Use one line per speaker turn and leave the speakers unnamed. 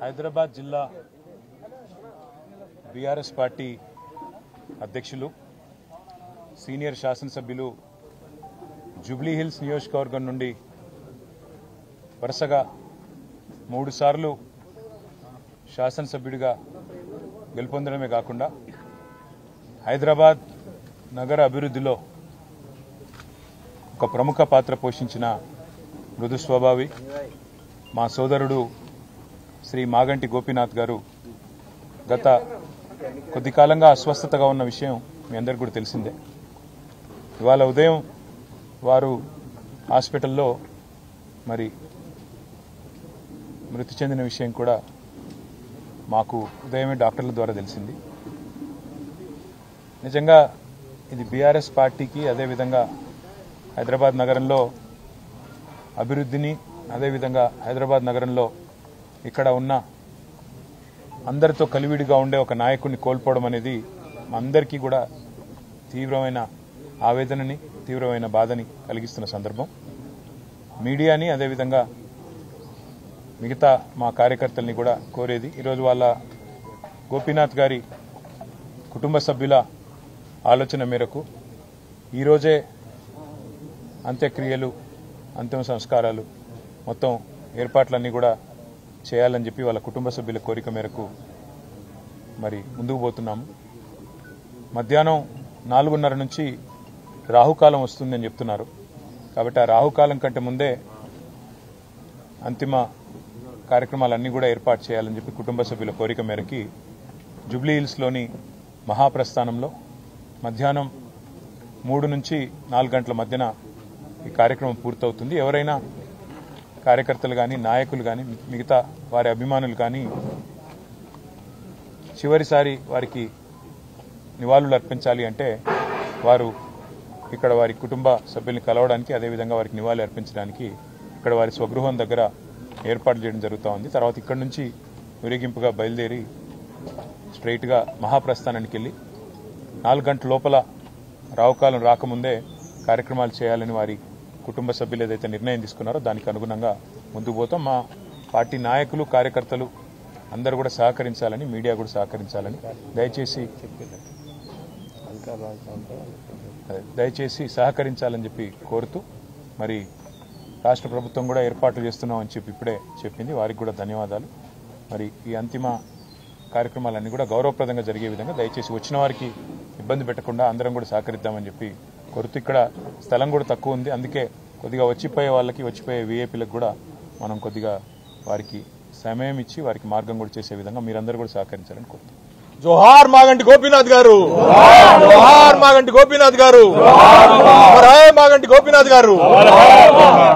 హైదరాబాద్ జిల్లా BRS party అధ్యక్షులు senior శాసనసభ్యులు జూబ్లీ హిల్స్ నియోజకవర్గం నుండి వరుసగా 3 సార్లు శాసనసభ్యుడిగా గెలుపొందడమే కాకుండా హైదరాబాద్ నగర అభివృద్ధిలో ఒక ప్రముఖ పాత్ర పోషించిన మృదు స్వభావి మా సోదరుడు శ్రీ మాగంటి గోపీనాథ్ గారు గత కొద్ది కాలంగా అస్వస్థతగా ఉన్న విషయం మీ అందరికీ కూడా తెలిసిందే. ఇవాళ ఉదయం వారు హాస్పిటల్లో మరి మృతి చెందిన విషయం కూడా మాకు ఉదయమే డాక్టర్ల ద్వారా తెలిసింది. నిజంగా ఇది బీఆర్ఎస్ పార్టీకి అదేవిధంగా హైదరాబాద్ నగరంలో అభివృద్ధిని అదేవిధంగా హైదరాబాద్ నగరంలో ఇక్కడ ఉన్న అందరితో కలివిడిగా ఉండే ఒక నాయకుడిని కోల్పోవడం అనేది అందరికీ కూడా తీవ్రమైన ఆవేదనని తీవ్రమైన బాధని కలిగిస్తున్న సందర్భం. మీడియాని అదేవిధంగా మిగతా మా కార్యకర్తల్ని కూడా కోరేది ఈరోజు వాళ్ళ గోపీనాథ్ గారి కుటుంబ సభ్యుల ఆలోచన మేరకు ఈరోజే అంత్యక్రియలు అంతిమ సంస్కారాలు మొత్తం ఏర్పాట్లన్నీ కూడా చేయాలని చెప్పి వాళ్ళ కుటుంబ సభ్యుల కోరిక మేరకు మరి ముందుకు పోతున్నాము. మధ్యాహ్నం 4:30 నుంచి రాహుకాలం వస్తుందని చెప్తున్నారు. కాబట్టి ఆ రాహుకాలం కంటే ముందే అంతిమ కార్యక్రమాలన్నీ కూడా ఏర్పాటు చేయాలని చెప్పి కుటుంబ సభ్యుల కోరిక మేరకి జూబ్లీ హిల్స్లోని మహాప్రస్థానంలో మధ్యాహ్నం 3 నుంచి 4 గంటల మధ్యన ఈ కార్యక్రమం పూర్తవుతుంది. ఎవరైనా కార్యకర్తలు కానీ నాయకులు కానీ మిగతా వారి అభిమానులు కానీ చివరిసారి వారికి నివాళులు అర్పించాలి అంటే వారు ఇక్కడ వారి కుటుంబ సభ్యుల్ని కలవడానికి అదేవిధంగా వారికి నివాళులు అర్పించడానికి ఇక్కడ వారి స్వగృహం దగ్గర ఏర్పాట్లు చేయడం జరుగుతూ ఉంది. తర్వాత ఇక్కడ నుంచి ఊరేగింపుగా బయలుదేరి స్ట్రైట్గా మహాప్రస్థానానికి వెళ్ళి 4 గంటల లోపల రావుకాలం రాకముందే కార్యక్రమాలు చేయాలని వారి కుటుంబ సభ్యులు ఏదైతే నిర్ణయం తీసుకున్నారో దానికి అనుగుణంగా ముందుకు పోతాం. మా పార్టీ నాయకులు కార్యకర్తలు అందరూ కూడా సహకరించాలని మీడియా కూడా సహకరించాలని దయచేసి సహకరించాలని చెప్పి కోరుతూ మరి రాష్ట్ర ప్రభుత్వం కూడా ఏర్పాట్లు చేస్తున్నామని చెప్పి ఇప్పుడే చెప్పింది. వారికి కూడా ధన్యవాదాలు. మరి ఈ అంతిమ కార్యక్రమాలన్నీ కూడా గౌరవప్రదంగా జరిగే విధంగా దయచేసి వచ్చిన వారికి ఇబ్బంది పెట్టకుండా అందరం కూడా సహకరిద్దామని చెప్పి కోరుతూ ఇక్కడ స్థలం కూడా తక్కువ ఉంది. అందుకే కొద్దిగా వచ్చిపోయే వాళ్ళకి వచ్చిపోయే వీఐపీలకు కూడా మనం కొద్దిగా వారికి సమయం ఇచ్చి వారికి మార్గం కూడా చేసే విధంగా మీరందరూ కూడా సహకరించాలని కోరుతున్నాం.
జోహార్ మాగంటి గోపీనాథ్ గారు, జోహార్ మాగంటి గోపీనాథ్ గారు, మాగంటి గోపీనాథ్ గారు.